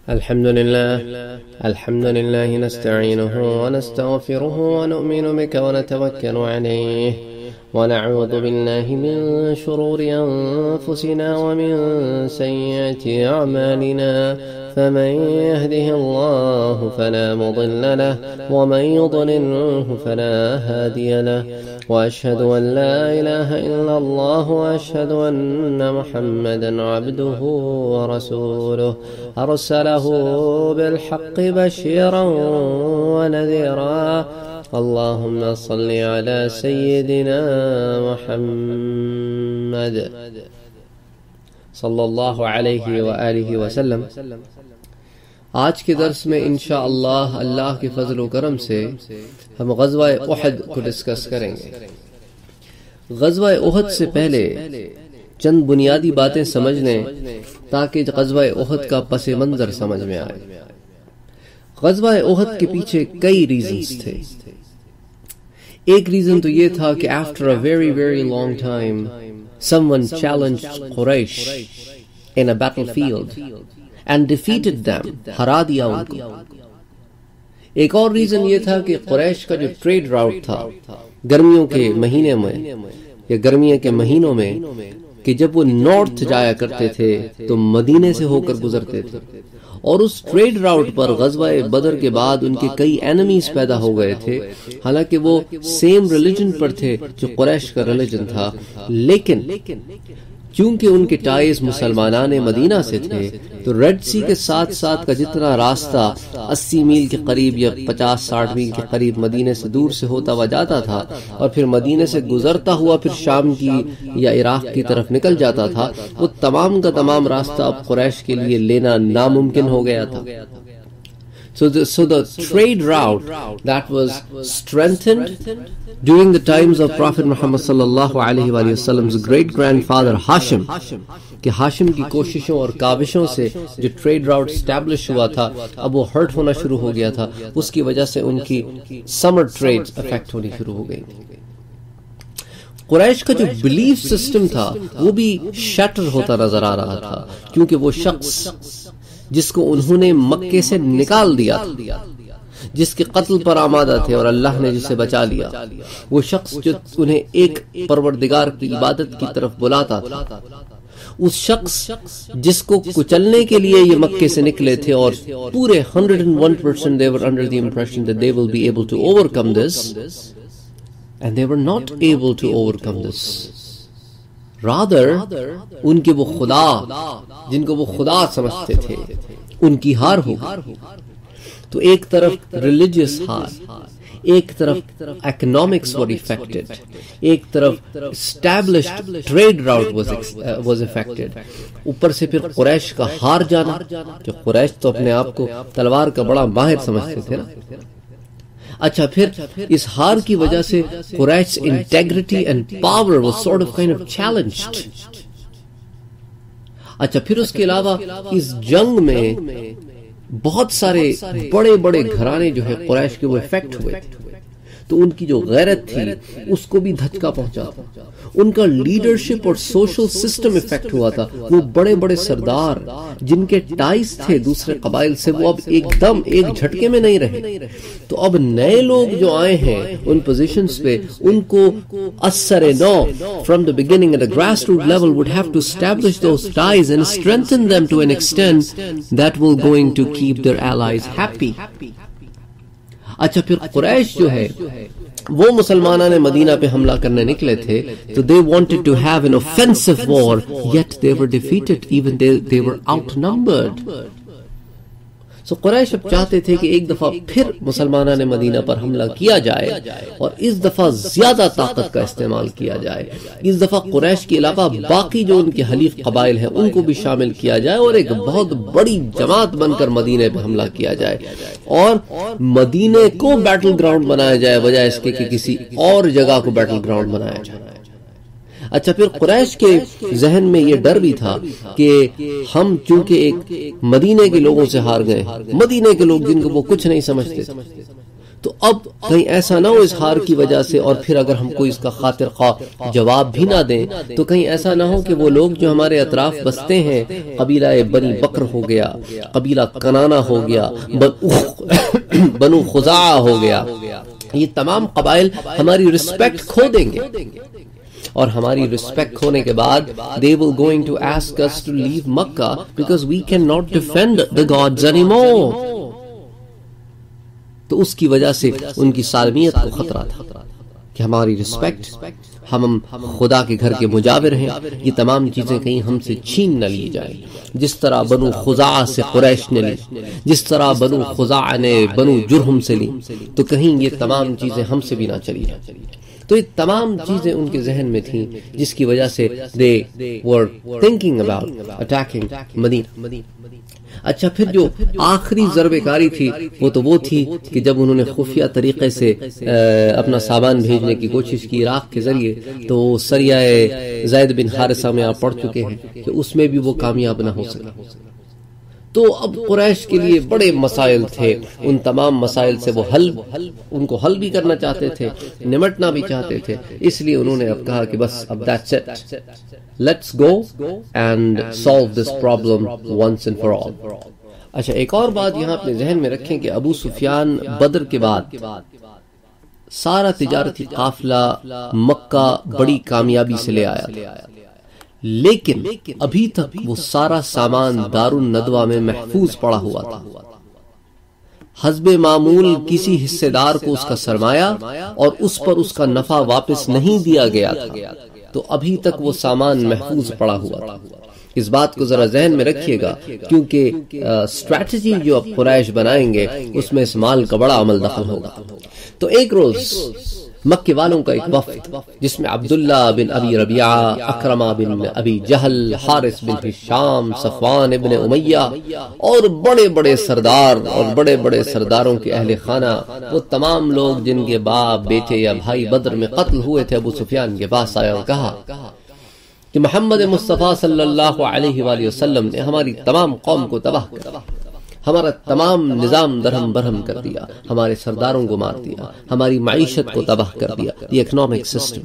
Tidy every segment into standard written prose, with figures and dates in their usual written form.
الحمد لله نستعينه ونستغفره ونؤمن بك ونتوكل عليه ونعوذ بالله من شرور أنفسنا ومن سيئات أعمالنا فمن يهده الله فلا مضل له ومن يضلله فلا هادي له وأشهد أن لا إله إلا الله وأشهد أن محمدا عبده ورسوله أرسله بالحق بشيرا ونذيرا اللهم صل على سيدنا محمد صلی اللہ علیہ وآلہ وسلم۔ آج کے درس میں انشاءاللہ اللہ کے فضل و کرم سے ہم غزوہ احد کو ڈسکس کریں گے۔ غزوہ احد سے پہلے چند بنیادی باتیں سمجھ لیں تاکہ غزوہ احد کا پس منظر سمجھ میں آئے۔ غزوہ احد کے پیچھے کئی ریزنز تھے۔ ایک ریزن تو یہ تھا کہ after a very very long time someone challenged Quraysh in a battlefield and defeated them، ہرا دیا ان کو۔ ایک اور ریزن یہ تھا کہ قریش کا جو ٹریڈ راؤٹ تھا گرمیوں کے مہینے میں یا گرمیوں کے مہینوں میں کہ جب وہ نارتھ جایا کرتے تھے تو مدینے سے ہو کر گزرتے تھے، اور اس ٹریڈ راؤٹ پر غزوہ بدر کے بعد ان کے کئی اینیمیز پیدا ہو گئے تھے، حالانکہ وہ سیم ریلیجن پر تھے جو قریش کا ریلیجن تھا، لیکن چونکہ ان کے ٹائز مسلمانان مدینہ سے تھے تو ریڈ سی کے ساتھ ساتھ کا جتنا راستہ 80 میل کے قریب یا 50-60 میل کے قریب مدینے سے دور سے ہوتا ہوا جاتا تھا، اور پھر مدینے سے گزرتا ہوا پھر شام کی یا عراق کی طرف نکل جاتا تھا، وہ تمام کا تمام راستہ اب قریش کے لیے لینا ناممکن ہو گیا تھا۔ So the trade route that was strengthened during the times of Prophet Muhammad sallallahu alaihi wasallam's great grandfather Hashim، کہ ہاشم کی کوششوں اور کاوشوں سے جو ٹریڈ راؤٹ اسٹیبلش ہوا تھا اب وہ ہرٹ ہونا شروع ہو گیا تھا، اس کی وجہ سے ان کی سمر ٹریڈ افیکٹ ہونی شروع ہو گئی۔ قریش کا جو بلیف سسٹم تھا وہ بھی شیٹر ہوتا نظر آ رہا تھا، کیونکہ وہ شخص جس کو انہوں نے مکے سے نکال دیا تھا، جس کے قتل پر آمادہ تھے اور اللہ نے جسے بچا لیا، وہ شخص جو انہیں ایک پروردگار کی عبادت کی طرف بلاتا تھا، اس شخص جس کو کچلنے کے لیے یہ مکے سے نکلے تھے، اور پورے 101% they were under the impression that they will be able to overcome this and they were not able to overcome this. rather ان کے وہ خدا جن کو وہ خدا سمجھتے تھے ان کی ہار ہو گئی۔ تو ایک طرف ریلیجیس ہار، ایک طرف اکنامکس were affected، ایک طرف established trade route was affected، اوپر سے پھر قریش کا ہار جانا، کہ قریش تو اپنے آپ کو تلوار کا بڑا ماہر سمجھتے تھے نا۔ اچھا، پھر اس ہار کی وجہ سے Quraysh integrity and power was sort of kind of challenged۔ اچھا، پھر اس کے علاوہ اس جنگ میں بہت سارے بڑے بڑے گھرانے جو ہے قریش کے وہ افیکٹ ہوئے، تو ان کی جو غیرت تھی اس کو بھی دھچکا پہنچا تھا، ان کا لیڈرشپ اور سوشل سسٹم افیکٹ ہوا تھا۔ وہ بڑے بڑے سردار جن کے ٹائز تھے دوسرے قبائل سے وہ اب ایک دم ایک جھٹکے میں نہیں رہے، تو اب نئے لوگ جو آئے ہیں ان پوزیشنز پہ ان کو اثر نو from the beginning at a grassroots level would have to establish those ties and strengthen them to an extent that will going to keep their allies happy۔ اچھا، پھر قریش جو ہے وہ مسلمانان مدینہ پہ حملہ کرنے نکلے تھے، تو they wanted to have an offensive war yet they were defeated even they were outnumbered۔ سو قریش اب چاہتے تھے کہ ایک دفعہ پھر مسلمانان مدینہ پر حملہ کیا جائے اور اس دفعہ زیادہ طاقت کا استعمال کیا جائے، اس دفعہ قریش کے علاوہ باقی جو ان کے حلیف قبائل ہیں ان کو بھی شامل کیا جائے اور ایک بہت بڑی جماعت بن کر مدینے پہ حملہ کیا جائے اور مدینے کو بیٹل گراؤنڈ بنایا جائے بجائے اس کے کہ کسی اور جگہ کو بیٹل گراؤنڈ بنایا جائے۔ اچھا، پھر قریش کے ذہن میں یہ ڈر بھی تھا کہ ہم چونکہ ایک مدینے کے لوگوں سے ہار گئے، مدینے کے لوگ جن کو وہ کچھ نہیں سمجھتے، تو اب کہیں ایسا نہ ہو اس ہار کی وجہ سے اور پھر اگر ہم کو اس کا خاطر خواہ جواب بھی نہ دیں تو کہیں ایسا نہ ہو کہ وہ لوگ جو ہمارے اطراف بستے ہیں، قبیلہ بنی بکر ہو گیا، قبیلہ کنانہ ہو گیا، بنو خزاعہ ہو گیا، یہ تمام قبائل ہماری رسپیکٹ کھو دیں گے، اور ہماری رسپیکٹ کھونے کے بعد they will going to ask us to leave Makkah because we cannot defend the gods anymore. تو اس کی وجہ سے ان کی سالمیت کو خطرہ تھا کہ ہماری رسپیکٹ، ہم خدا کے گھر کے مجاور ہیں، یہ تمام چیزیں کہیں ہم سے چھین نہ لی جائیں، جس طرح بنو خزاعہ سے قریش نے لی، جس طرح بنو خزاعہ نے بنو جرہم سے لی، تو کہیں یہ تمام چیزیں ہم سے بھی نہ چلی جائیں۔ تو یہ تمام چیزیں ان کے ذہن میں تھیں جس کی وجہ سے they were thinking about attacking مدینہ۔ اچھا، پھر جو آخری ضربہ کاری تھی وہ تھی کہ جب انہوں نے خفیہ طریقے سے اپنا سامان بھیجنے کی کوشش کی عراق کے ذریعے، تو سریہ زید بن حارثہ میں آپ پڑھ چکے ہیں کہ اس میں بھی وہ کامیاب نہ ہو سکا۔ تو اب قریش کے لیے بڑے مسائل تھے، ان تمام مسائل سے وہ ان کو حل بھی کرنا چاہتے تھے، نمٹنا بھی چاہتے تھے، اس لیے انہوں نے اب کہا کہ بس اب that's it, let's go and solve this problem once and for all۔ اچھا، ایک اور بات یہاں اپنے ذہن میں رکھیں کہ ابو سفیان بدر کے بعد سارا تجارتی قافلہ مکہ بڑی کامیابی سے لے آیا تھا، لیکن ابھی تک وہ سارا سامان دار الندوہ میں محفوظ پڑا ہوا تھا۔ حسب معمول کسی حصے دار کو اس کا سرمایہ اور اس پر اس کا نفع واپس نہیں دیا گیا تھا، تو ابھی تک وہ سامان محفوظ پڑا ہوا تھا۔ اس بات کو ذرا ذہن میں رکھیے گا، کیونکہ اسٹریٹجی جو اب قریش بنائیں گے اس میں اس مال کا بڑا عمل دخل ہوگا۔ تو ایک روز مکے والوں کا ایک وفد جس میں عبداللہ بن ابی ربیعہ، اکرمہ بن ابی جہل، حارث بن ہشام، صفوان ابن امیہ اور بڑے بڑے سردار اور بڑے بڑے سرداروں کے اہل خانہ، وہ تمام لوگ جن کے باپ، بیٹے یا بھائی بدر میں قتل ہوئے تھے، ابو سفیان کے پاس آیا اور کہا کہ محمد مصطفیٰ صلی اللہ علیہ وآلہ وسلم نے ہماری تمام قوم کو تباہ کر دیا، ہمارا تمام نظام درہم برہم کر دیا، ہمارے سرداروں کو مار دیا، ہماری معیشت کو تباہ کر دیا، the economic system.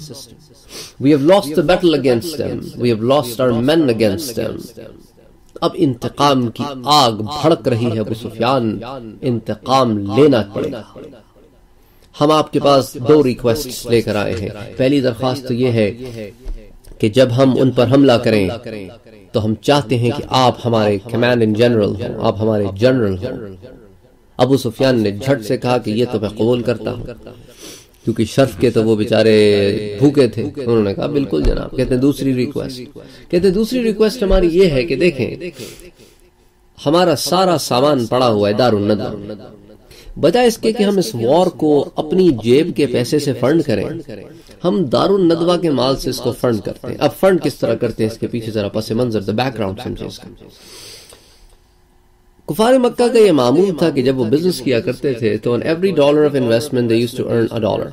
We have lost the battle against them. We have lost our men against them. اب انتقام کی آگ بھڑک رہی ہے ابو سفیان، انتقام لینا پڑے گا۔ ہم آپ کے پاس 2 ریکویسٹ لے کر آئے ہیں۔ پہلی درخواست تو یہ ہے کہ جب ہم ان پر حملہ کریں تو ہم چاہتے ہیں کہ آپ ہمارے کمانڈ ان جنرل ہوں، آپ ہمارے جنرل ہوں۔ ابو سفیان نے جھٹ سے کہا کہ یہ تو میں قبول کرتا ہوں، کیونکہ شرف کے تو وہ بیچارے بھوکے تھے۔ انہوں نے کہا بالکل جناب۔ کہتے ہیں دوسری ریکویسٹ ہماری یہ ہے کہ دیکھیں ہمارا سارا سامان پڑا ہوا ہے دار الندوہ، بجائے اس کے کہ ہم اس وار کو اپنی جیب کے پیسے سے فنڈ کریں، ہم دار الندوہ کے مال سے اس کو فنڈ کرتے ہیں۔ اب فنڈ کس طرح کرتے ہیں اس کے پیچھے ذرا پس منظر دا بیک گراؤنڈ سمجھے اس کا۔ کفار مکہ کا یہ معمول تھا کہ جب وہ بزنس کیا کرتے تھے تو on every dollar of investment they used to earn $1،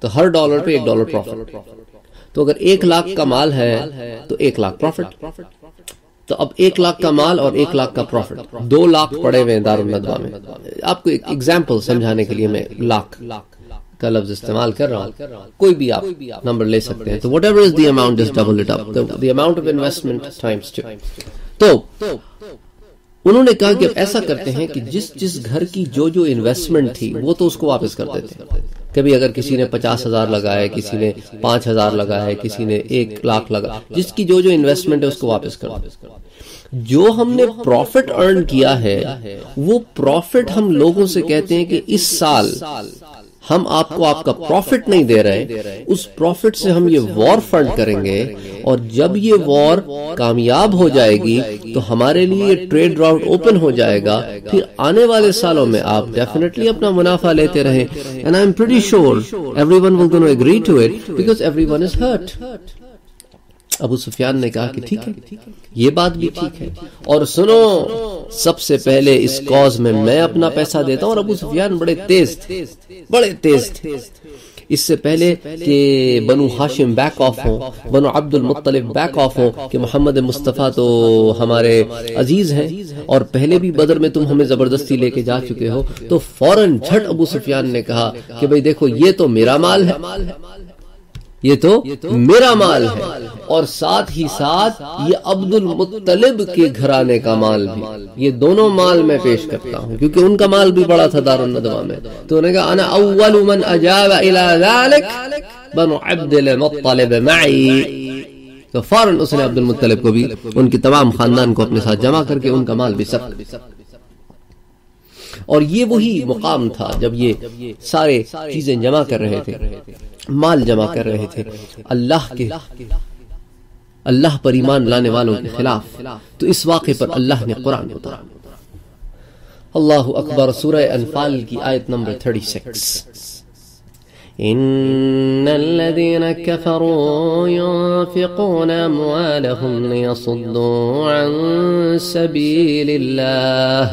تو ہر ڈالر پہ $1 پروفٹ۔ تو اگر 1 لاکھ کا مال ہے تو 1 لاکھ پروفٹ، تو اب 1 لاکھ کا مال اور 1 لاکھ کا پروفٹ، 2 لاکھ پڑے ہوئے دار الندوہ میں۔ آپ کو ایک ایگزامپل سمجھانے کے لیے میں لاکھ کا لفظ استعمال کر رہا ہوں، کوئی بھی آپ نمبر لے سکتے ہیں۔ تو whatever is the amount just double it up, the amount of investment times 2۔ تو انہوں نے کہا کہ اب ایسا کرتے ہیں کہ جس گھر کی جو انویسٹمنٹ تھی وہ تو اس کو واپس کر دیتے ہیں۔ کبھی اگر کسی نے 50,000 لگایا، کسی نے 5,000 لگایا، کسی نے 1 لاکھ لگا، جس کی جو انویسٹمنٹ ہے اس کو واپس کر دیں۔ جو ہم نے پروفٹ ارن کیا ہے وہ پروفٹ ہم لوگوں سے کہتے ہیں کہ اس سال ہم آپ کو آپ کا پروفٹ نہیں دے رہے، اس پروفٹ سے ہم یہ وار فنڈ کریں گے، اور جب یہ وار کامیاب ہو جائے گی تو ہمارے لیے ٹریڈ راؤٹ اوپن ہو جائے گا، پھر آنے والے سالوں میں آپ ڈیفینیٹلی اپنا منافع لیتے رہیں۔ and I'm pretty sure everyone will going to agree to it because everyone is hurt۔ ابو سفیان نے کہا کہ ٹھیک ہے، یہ بات بھی ٹھیک ہے، اور سنو سب سے پہلے اس کاز میں اپنا پیسہ دیتا ہوں۔ اور ابو سفیان بڑے تیز تھے۔ اس سے پہلے کہ بنو ہاشم بیک آف ہوں، بنو عبد المطلب بیک آف ہوں کہ محمد مصطفیٰ تو ہمارے عزیز ہیں اور پہلے بھی بدر میں تم ہمیں زبردستی لے کے جا چکے ہو، تو فوراً جھٹ ابو سفیان نے کہا کہ بھئی دیکھو یہ تو میرا مال ہے، یہ تو میرا مال ہے، اور ساتھ ہی ساتھ یہ عبد المطلب کے گھرانے کا مال بھی، یہ دونوں مال میں پیش کرتا ہوں کیونکہ ان کا مال بھی بڑا تھا دار الندوہ میں۔ تو انہوں نے کہا انا اول من اجاب الى ذلك بنو عبد المطلب معی، تو فوراً اس نے عبد المطلب کو بھی ان کے تمام خاندان کو اپنے ساتھ جمع کر کے ان کا مال بھی سب۔ اور یہ وہی مقام تھا جب یہ سارے چیزیں جمع کر رہے تھے، مال جمع کر رہے تھے اللہ پر ایمان لانے والوں کے خلاف، تو اس واقعے پر اللہ نے قرآن اتارا۔ اللہ اکبر، سورہ انفال کی آیت نمبر 36۔ ان الذين كفروا ينفقون اموالهم ليصدوا عن سبيل الله،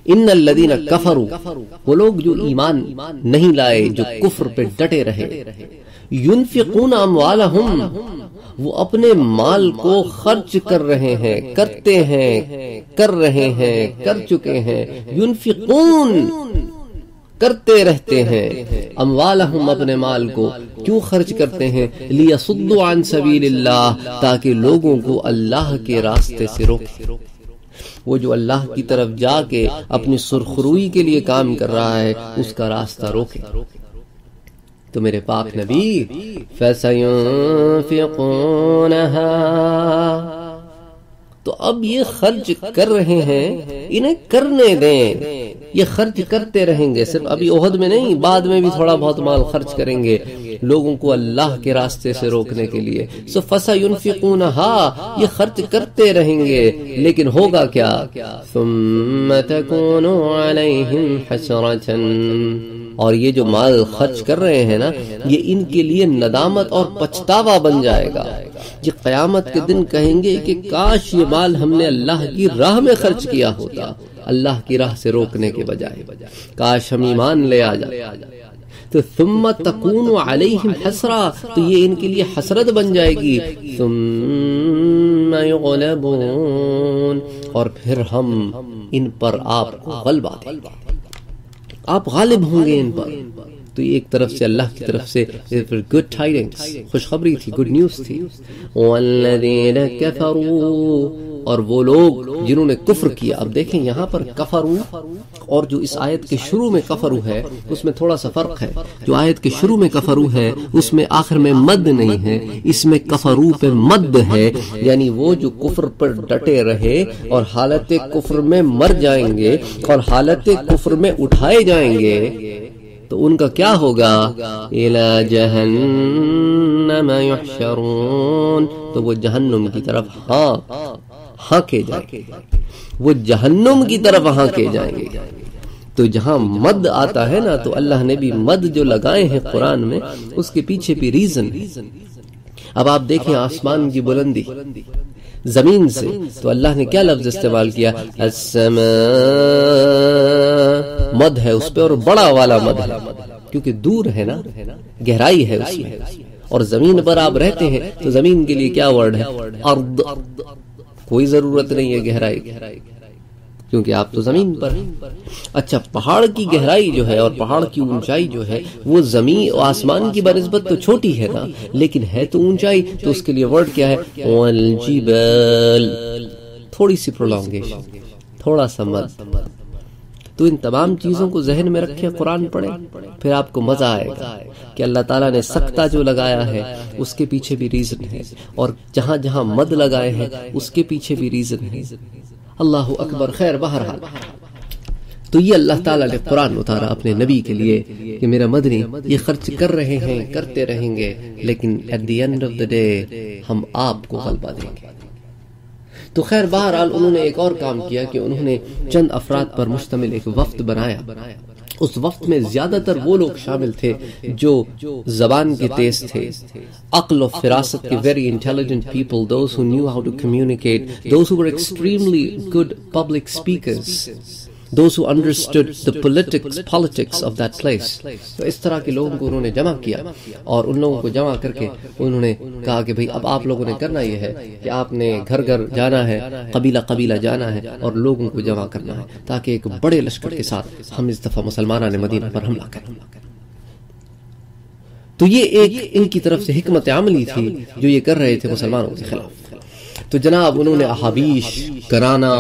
ان الذین کفروا، وہ لوگ جو ایمان نہیں لائے، جو کفر پہ ڈٹے رہے، ینفقون اموالہم، وہ اپنے مال کو خرچ کر رہے ہیں، کرتے ہیں، کر رہے ہیں، کر چکے ہیں، ینفقون کرتے رہتے ہیں، اموالہم اپنے مال کو کیوں خرچ کرتے ہیں؟ لیصدوا عن سبیل اللہ، تاکہ لوگوں کو اللہ کے راستے سے روکے۔ وہ جو اللہ کی طرف جا کے اپنی سرخروئی کے لیے کام کر رہا ہے اس کا راستہ روکے۔ تو میرے پاک نبی فَسَيُنْفِقُونَهَا، تو اب یہ خرچ کر رہے ہیں، انہیں کرنے دیں، یہ خرچ کرتے رہیں گے، صرف ابھی احد میں نہیں، بعد میں بھی تھوڑا بہت مال خرچ کریں گے لوگوں کو اللہ کے راستے سے روکنے کے لیے۔ سو فَسَيُنْفِقُونَهَا، یہ خرچ کرتے رہیں گے، لیکن ہوگا کیا؟ ثُمَّ تَكُونُ عَلَيْهِمْ حَسْرَةً، اور یہ جو مال خرچ کر رہے ہیں نا، یہ ان کے لیے ندامت اور پچھتاوا بن جائے گا۔ یہ قیامت کے دن کہیں گے کہ کاش یہ مال ہم نے اللہ کی راہ میں خرچ کیا ہوتا، اللہ کی راہ سے روکنے کے بجائے، کاش ہم ایمان لے آ جائے۔ تو ثم تکون علیہم حسرہ، تو یہ ان کے لیے حسرت بن جائے گی۔ ثم یغلبون، اور پھر ہم ان پر آپ کو غلبہ دیں گے، آپ غالب ہوں گے ان پر۔ تو یہ ایک طرف سے اللہ کی طرف سے گڈ ٹائڈنگز، خوشخبری تھی، گڈ نیوز تھی۔ والذین کفروا، اور وہ لوگ جنہوں نے کفر کیا۔ اب دیکھیں یہاں پر کفروا اور جو اس آیت کے شروع میں کفروا ہے اس میں تھوڑا سا فرق ہے۔ جو آیت کے شروع میں کفروا ہے اس میں آخر میں مد نہیں ہے، اس میں کفروا پہ مد ہے، یعنی وہ جو کفر پر ڈٹے رہے اور حالت کفر میں مر جائیں گے اور حالت کفر میں اٹھائے جائیں گے، تو ان کا کیا ہوگا؟ الی جہنم یحشرون، تو وہ جہنم کی طرف ہانکے جائیں گے، وہ جہنم کی طرف ہانکے جائیں گے۔ تو جہاں مد آتا ہے نا، تو اللہ نے بھی مد جو لگائے ہیں قرآن میں اس کے پیچھے بھی ریزن۔ اب آپ دیکھیں آسمان کی بلندی زمین سے، تو اللہ نے کیا لفظ استعمال کیا؟ السماء، مد ہے اس پہ اور بڑا والا مد ہے، کیونکہ دور ہے نا، گہرائی ہے اس میں۔ اور زمین پر آپ رہتے ہیں تو زمین کے لیے کیا ورڈ ہے؟ ارض، کوئی ضرورت نہیں ہے گہرائی، کیونکہ آپ تو زمین پر ہیں۔ اچھا، پہاڑ کی گہرائی جو ہے اور پہاڑ کی اونچائی جو ہے وہ زمین اور آسمان کی بنسبت تو چھوٹی ہے نا، لیکن ہے تو اونچائی، تو اس کے لیے ورڈ کیا ہے؟ والجبال، تھوڑی سی پرولونگیشن، تھوڑا سا مد۔ تو ان تمام چیزوں کو ذہن میں رکھے قرآن پڑھیں، پھر آپ کو مزہ آئے گا کہ اللہ تعالیٰ نے سکتہ جو لگایا ہے اس کے پیچھے بھی ریزن ہے، اور جہاں جہاں مد لگائے ہیں اس کے پیچھے بھی ریزن ہے۔ اللہ اکبر۔ خیر، بہرحال تو یہ اللہ تعالیٰ نے قرآن اتارا اپنے نبی کے لیے کہ میرا مدنی یہ خرچ کر رہے ہیں، کرتے رہیں گے، لیکن at the end of the day ہم آپ کو غلبہ دیں گے۔ تو خیر بہرحال انہوں نے ایک اور کام کیا کہ انہوں نے چند افراد پر مشتمل ایک وفد بنایا۔ اس وفد میں زیادہ تر وہ لوگ شامل تھے جو زبان کے تیز تھے، عقل و فراست کے very intelligent people, those who knew how to communicate, those who were extremely good public speakers, those who understood the politics of that place. تو اس طرح کے لوگوں کو انہوں نے جمع کیا اور ان لوگوں کو جمع کر کے انہوں نے کہا کہ بھئی اب آپ لوگوں نے کرنا یہ ہے کہ آپ نے گھر گھر جانا ہے، قبیلہ قبیلہ جانا ہے اور لوگوں کو جمع کرنا ہے تاکہ ایک بڑے لشکر کے ساتھ ہم اس دفعہ مسلمانان مدینہ پر حملہ کریں. تو یہ ایک ان کی طرف سے حکمت عملی تھی جو یہ کر رہے تھے مسلمانوں کے خلاف. تو جناب انہوں نے احابیش، کرانا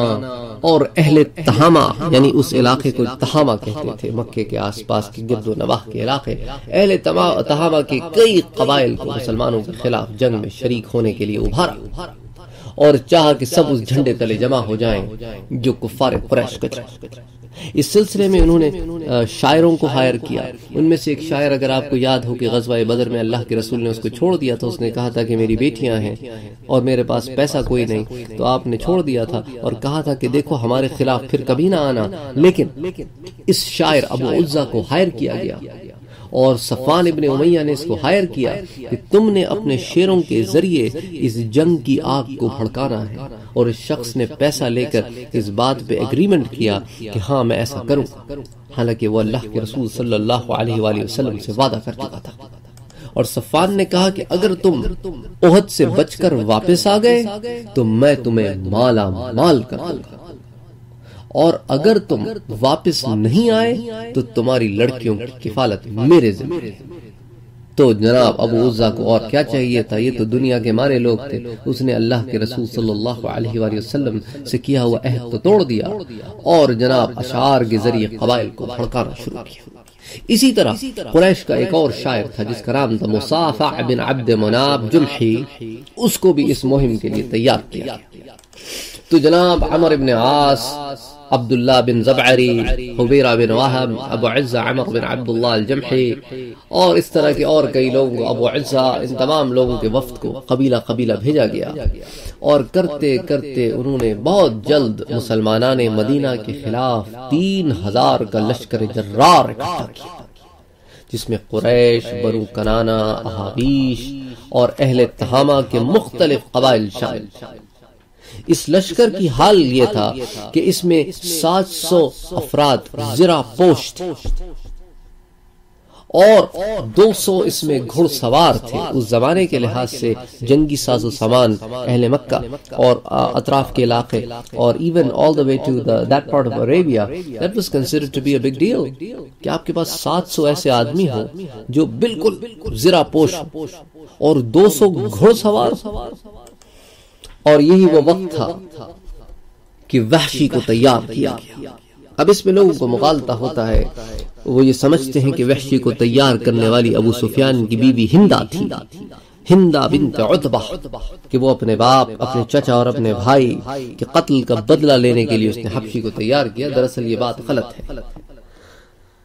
اور اہل تہامہ، یعنی اس علاقے کو تہامہ کہتے تھے، مکے کے آس پاس کے گرد و نواح کے علاقے، اہل تہامہ کے کئی قبائل کو مسلمانوں کے خلاف جنگ میں شریک ہونے کے لیے ابھارا اور چاہا کہ سب اس جھنڈے تلے جمع ہو جائیں جو کفار قریش کا جھنڈا. اس سلسلے میں انہوں نے شاعروں کو ہائر کیا. ان میں سے ایک شاعر اگر آپ کو یاد ہو کہ غزوہ بدر میں اللہ کے رسول نے اس کو چھوڑ دیا تھا، اس نے کہا تھا کہ میری بیٹیاں ہیں اور میرے پاس پیسہ کوئی نہیں، تو آپ نے چھوڑ دیا تھا اور کہا تھا کہ دیکھو ہمارے خلاف پھر کبھی نہ آنا. لیکن اس شاعر ابو عزہ کو ہائر کیا گیا اور صفوان ابن امیہ نے اس کو ہائر کیا کہ تم نے اپنے شیروں کے ذریعے اس جنگ کی آگ کو بھڑکانا ہے. اور اس شخص نے پیسہ لے کر اس بات پہ ایگریمنٹ کیا کہ ہاں میں ایسا کروں، حالانکہ وہ اللہ کے رسول صلی اللہ علیہ وآلہ وسلم سے وعدہ کر چکا تھا. اور صفوان نے کہا کہ اگر تم احد سے بچ کر واپس آ گئے تو میں تمہیں مالا مال کر دوں گا، اور اگر تم واپس نہیں آئے تو تمہاری لڑکیوں کی کفالت میرے ذمہ. تو جناب ابو عزہ کو اور کیا چاہیے تھا، یہ تو دنیا کے مارے لوگ تھے. اس نے اللہ کے رسول صلی اللہ علیہ وآلہ وسلم سے کیا ہوا عہد تو توڑ دیا اور جناب اشعار کے ذریعے قبائل کو بھڑکانا شروع کیا. اسی طرح قریش کا ایک اور شاعر تھا جس کا نام تھا مصافع بن عبد مناب جمحی، اس کو بھی اس مہم کے لیے تیار کیا. تو جناب عمر بن عاص، عبداللہ بن زبعری، حبیرہ بن وہب، ابو عزہ عمر بن عبداللہ الجمحی اور اس طرح کے اور کئی لوگوں کو، ابو عزہ، ان تمام لوگوں کے وفد کو قبیلہ قبیلہ بھیجا گیا اور کرتے کرتے انہوں نے بہت جلد مسلمانان مدینہ کے خلاف 3000 کا لشکر جرار اکٹھا کیا، جس میں قریش، بنو کنانہ، احابیش اور اہل تہامہ کے مختلف قبائل شامل. اس لشکر کی حال یہ تھا کہ اس میں 700 افراد زرہ پوش تھے اور 200 اس میں گھڑ سوار تھے. اس زمانے کے لحاظ سے جنگی ساز و سامان اہل مکہ اور اطراف کے علاقے اور even all the way to that part of Arabia, that was considered to be a big deal کہ آپ کے پاس 700 ایسے آدمی ہو جو بالکل زرہ پوش اور 200 گھڑ سوار. اور یہی وہ وقت تھا کہ وحشی کو تیار کیا گیا. اب اس میں لوگوں کو مغالطہ ہوتا ہے، وہ یہ سمجھتے ہیں کہ وحشی کو تیار کرنے والی ابو سفیان کی بیوی ہندہ تھی، ہندہ بنت عتبہ، کہ وہ اپنے باپ، اپنے چچا اور اپنے بھائی کے قتل کا بدلہ لینے کے لیے اس نے حبشی کو تیار کیا. دراصل یہ بات غلط ہے.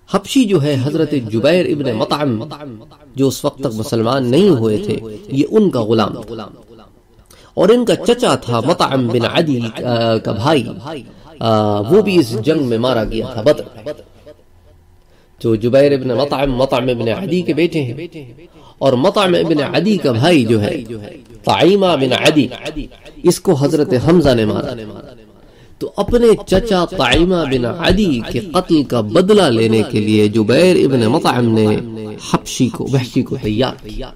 حبشی جو ہے حضرت جبیر ابن مطعم، جو اس وقت تک مسلمان نہیں ہوئے تھے، یہ ان کا غلام تھا اور ان کا چچا تھا مطعم بن عدی کا بھائی، وہ بھی اس جنگ میں مارا گیا تھا بدر میں. تو جبیر ابن مطعم ابن عدی کے بیٹے ہیں اور مطعم ابن عدی کا بھائی جو ہے طعیمہ بن عدی، اس کو حضرت حمزہ نے مارا. تو اپنے چچا طعیمہ بن عدی کے قتل کا بدلہ لینے کے لیے جبیر ابن مطعم نے وحشی کو تیار کیا.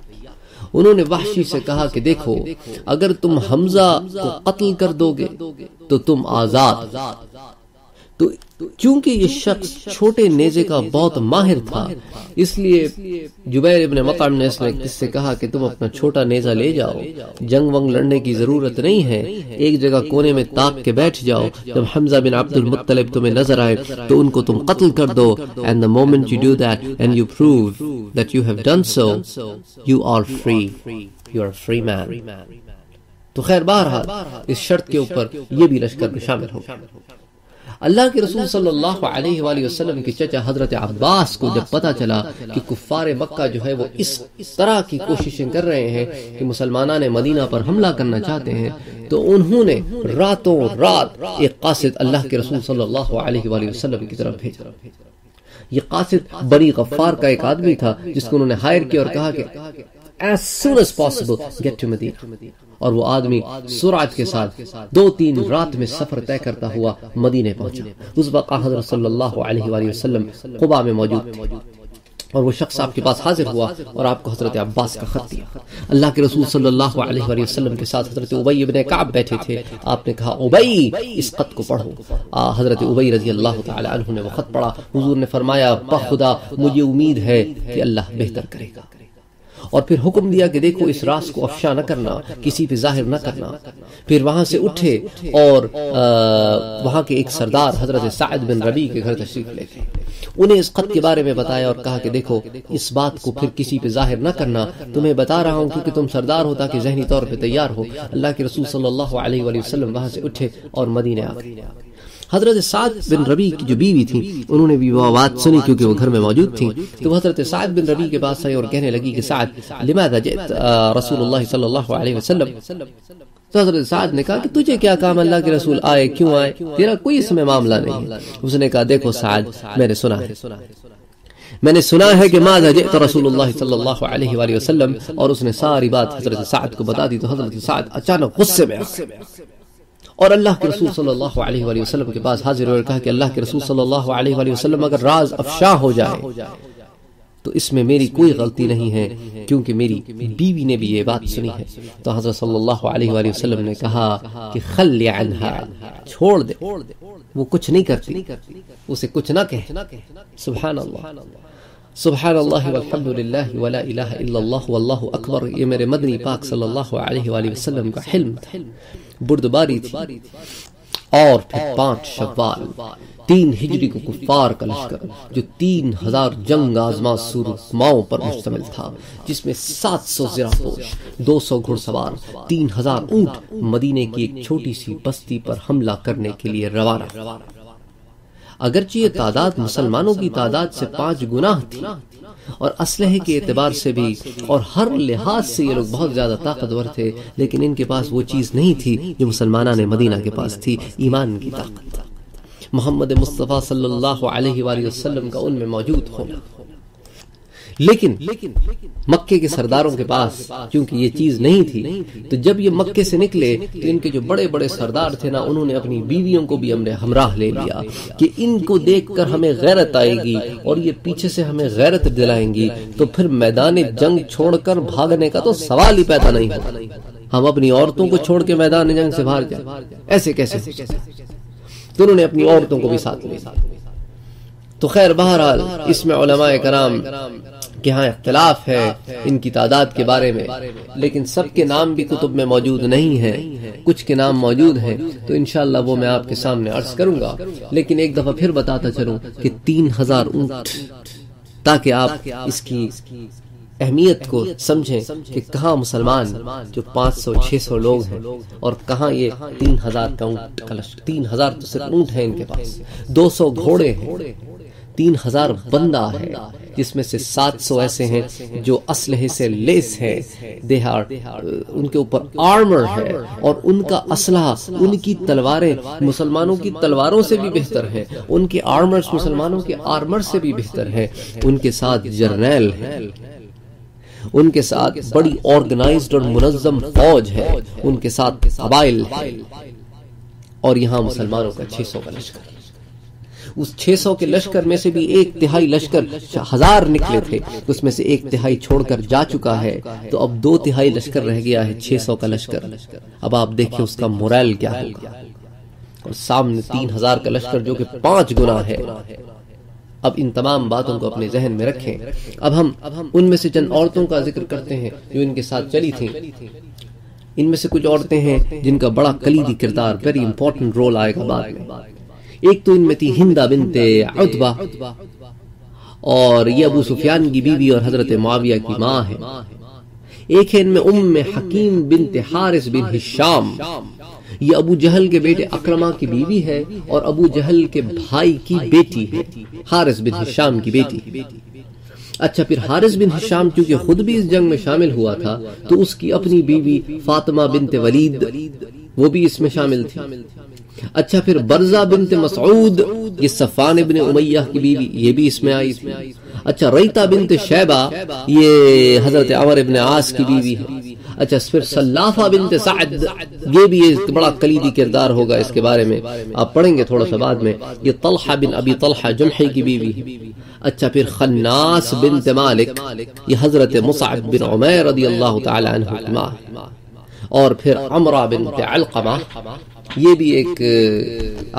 انہوں نے وحشی سے کہا کہ دیکھو اگر تم حمزہ کو قتل کر دو گے تو تم آزاد. تو چونکہ یہ شخص چھوٹے نیزے کا بہت ماہر تھا، اس لیے جبیر ابن مطعم نے اس سے کہا کہ تم اپنا چھوٹا نیزہ لے جاؤ، جنگ ونگ لڑنے کی ضرورت نہیں ہے، ایک جگہ کونے میں تاک کے بیٹھ جاؤ، جب حمزہ بن عبد المطلب تمہیں نظر آئے تو ان کو تم قتل کر دو. and the moment you do that and you prove that you have done so, you are free, you are a free man. تو خیر بہرحال اس شرط کے اوپر یہ بھی لشکر میں شامل ہو. اللہ کے رسول صلی اللہ علیہ وآلہ وسلم کے چچا حضرت عباس کو جب پتا چلا کہ کفار مکہ جو ہے وہ اس طرح کی کوششیں کر رہے ہیں کہ مسلمانان مدینہ پر حملہ کرنا چاہتے ہیں، تو انہوں نے راتوں رات ایک قاصد اللہ کے رسول صلی اللہ علیہ وآلہ وسلم کی طرف بھیجا. یہ قاصد بنی غفار کا ایک آدمی تھا جس کو انہوں نے ہائر کیا اور کہا کہ as soon as possible get to Medina. اور وہ آدمی سرعت کے ساتھ 2-3 رات میں سفر طے کرتا ہوا مدینے پہنچا. اس وقت حضرت صلی اللہ علیہ وآلہ وسلم قباء میں موجود تھے اور وہ شخص آپ کے پاس حاضر ہوا اور آپ کو حضرت عباس کا خط دیا. اللہ کے رسول صلی اللہ علیہ وآلہ وسلم کے ساتھ حضرت ابی بن کعب بیٹھے تھے. آپ نے کہا ابی اس خط کو پڑھو. حضرت ابی رضی اللہ تعالی عنہ نے وہ خط پڑھا. حضور نے فرمایا بخدا مجھے امید ہے کہ اللہ بہتر کرے گا. اور پھر حکم دیا کہ دیکھو اس راز کو افشا نہ کرنا, کسی پہ ظاہر نہ کرنا. پھر وہاں سے اٹھے اور وہاں کے ایک سردار حضرت سعد بن ربیع کے گھر تشریف لے گئے. انہیں اس خط کے بارے میں بتایا اور کہا کہ دیکھو اس بات کو پھر کسی پہ ظاہر نہ کرنا, تمہیں بتا رہا ہوں کیونکہ تم سردار ہو تاکہ ذہنی طور پہ تیار ہو. اللہ کے رسول صلی اللہ علیہ وآلہ وسلم وہاں سے اٹھے اور مدینے آ گئے. حضرت سعد بن ربیع کی جو بیوی تھی انہوں نے بھی وہ بات سنی کیونکہ وہ گھر میں موجود تھیں. تو وہ حضرت سعد بن ربیع کے پاس آئی اور کہنے لگی کہ سعد لماذا جئت رسول اللہ صلی اللہ علیہ وسلم. تو حضرت سعد نے کہا کہ تجھے کیا کام, اللہ کے رسول آئے کیوں آئے, تیرا کوئی اس میں معاملہ نہیں. اس نے کہا دیکھو سعد میں نے سنا ہے کہ ماذا جئت رسول اللہ صلی اللہ علیہ وآلہ وسلم, اور اس نے ساری بات حضرت سعد کو بتا دی. تو حضرت سعد اچانک غصے میں اور اللہ کے رسول صلی اللہ علیہ وآلہ وسلم کے پاس حاضر ہوئے اور کہا کہ اللہ کے رسول صلی اللہ علیہ وآلہ وسلم اگر راز افشا ہو جائے تو اس میں میری کوئی غلطی نہیں ہے کیونکہ میری بیوی نے بھی یہ بات سنی ہے. تو حضرت صلی اللہ علیہ وآلہ وسلم نے کہا کہ خلی عنہا, چھوڑ دے, وہ کچھ نہیں کرتی, اسے کچھ نہ کہے. سبحان اللہ سبحان اللہ والحمد للہ ولا الہ الا اللہ واللہ اکبر. یہ میرے مدنی پاک صلی اللہ علیہ وآلہ وسلم کا حلم تھا, بردباری تھی. اور پھر 5 شوال 3 ہجری کو کفار کا لشکر جو 3000 جنگ آزما سورماؤں پر مشتمل تھا, جس میں 700 زرہپوش 200 گھڑ سوار 3000 اونٹ مدینے کی ایک چھوٹی سی بستی پر حملہ کرنے کے لیے روانہ. اگرچہ یہ تعداد مسلمانوں کی تعداد سے 5 گنا تھی اور اسلحے کے اعتبار سے بھی اور ہر لحاظ سے یہ لوگ بہت زیادہ طاقتور تھے, لیکن ان کے پاس وہ چیز نہیں تھی جو مسلمانوں نے مدینہ کے پاس تھی, ایمان کی طاقت. محمد مصطفیٰ صلی اللہ علیہ وآلہ وسلم کا ان میں موجود ہونا. لیکن مکے کے سرداروں کے پاس کیونکہ یہ چیز نہیں تھی, تو جب یہ مکے سے نکلے تو ان کے جو بڑے بڑے سردار تھے نا, انہوں نے اپنی بیویوں کو بھی ہمراہ لے لیا کہ ان کو دیکھ کر ہمیں غیرت آئے گی اور یہ پیچھے سے ہمیں غیرت دلائیں گی, تو پھر میدان جنگ چھوڑ کر بھاگنے کا تو سوال ہی پیدا نہیں ہوتا. ہم اپنی عورتوں کو چھوڑ کے میدان جنگ سے بھاگ جائیں, ایسے کیسے. تو انہوں نے اپنی عورتوں کو بھی ساتھ لیا. تو خیر بہرحال اس میں علماء کرام کہ ہاں اختلاف ہے ان کی تعداد کے بارے میں, لیکن سب کے نام بھی کتب میں موجود نہیں ہیں, کچھ کے نام موجود ہیں. تو انشاءاللہ وہ میں آپ کے سامنے عرض کروں گا, لیکن ایک دفعہ پھر بتاتا چلوں کہ 3000 اونٹ, تاکہ آپ اس کی اہمیت کو سمجھیں کہ کہاں مسلمان جو 500-600 لوگ ہیں اور کہاں یہ 3000 کا اونٹ کا لشکر. 3000 تو صرف اونٹ ہیں ان کے پاس, 200 گھوڑے ہیں, 3000 بندہ ہے, جس میں سے 700 ایسے ہیں جو اسلحے سے لیس ہیں, ان کے اوپر آرمر ہے, اور ان کا اسلحہ, ان کی تلواریں مسلمانوں کی تلواروں سے بھی بہتر ہیں, ان کے آرمرز مسلمانوں کے آرمر سے بھی بہتر ہیں. ان کے ساتھ جرنیل ہیں, ان کے ساتھ بڑی آرگنائزڈ اور منظم فوج ہے, ان کے ساتھ قبائل ہے, اور یہاں مسلمانوں کا 600 کا لشکر. اس 600 کے لشکر میں سے بھی 1/3 لشکر 1000 نکلے تھے, اس میں سے 1/3 چھوڑ کر جا چکا ہے, تو اب 2/3 لشکر رہ گیا ہے 600 کا لشکر. اب آپ دیکھیں اس کا مورال کیا ہوگا, اور سامنے 3000 کا لشکر جو کہ 5 گنا ہے. اب ان تمام باتوں کو اپنے ذہن میں رکھیں. اب ہم ان میں سے چند عورتوں کا ذکر کرتے ہیں جو ان کے ساتھ چلی تھیں. ان میں سے کچھ عورتیں ہیں جن کا بڑا کلیدی کردار, ویری امپورٹنٹ رول آئے گا بعد میں. ایک تو ان میں تھی ہندہ بنت عتبہ, اور یہ ابو سفیان کی بیوی اور حضرت معاویہ کی ماں ہے. ایک ہے ان میں ام حکیم بنت حارث بن ہشام, یہ ابو جہل کے بیٹے اکرمہ کی بیوی ہے اور ابو جہل کے بھائی کی بیٹی ہے, حارث بن ہشام کی بیٹی. اچھا, پھر حارث بن ہشام چونکہ خود بھی اس جنگ میں شامل ہوا تھا, تو اس کی اپنی بیوی فاطمہ بنت ولید وہ بھی اس میں شامل تھی. اچھا, پھر برزہ بنت مسعود, یہ صفوان ابن امیہ کی بیوی, یہ بھی اس میں آئی. اچھا ریتا بنت شیبہ یہ حضرت عمر ابن عاص کی بیوی ہے. اچھا پھر سلافہ بنت سعد یہ بھی ایک بڑا کلیدی کردار ہوگا, اس کے بارے میں آپ پڑھیں گے تھوڑا سا بعد میں. یہ طلحہ بن ابی طلحہ جمحی کی بیوی ہے. اچھا پھر خناس بنت مالک یہ حضرت مصعب بن عمیر رضی اللہ تعالی عنہ کی ماں ہے. اور پھر عمرہ بنت علقمہ یہ بھی ایک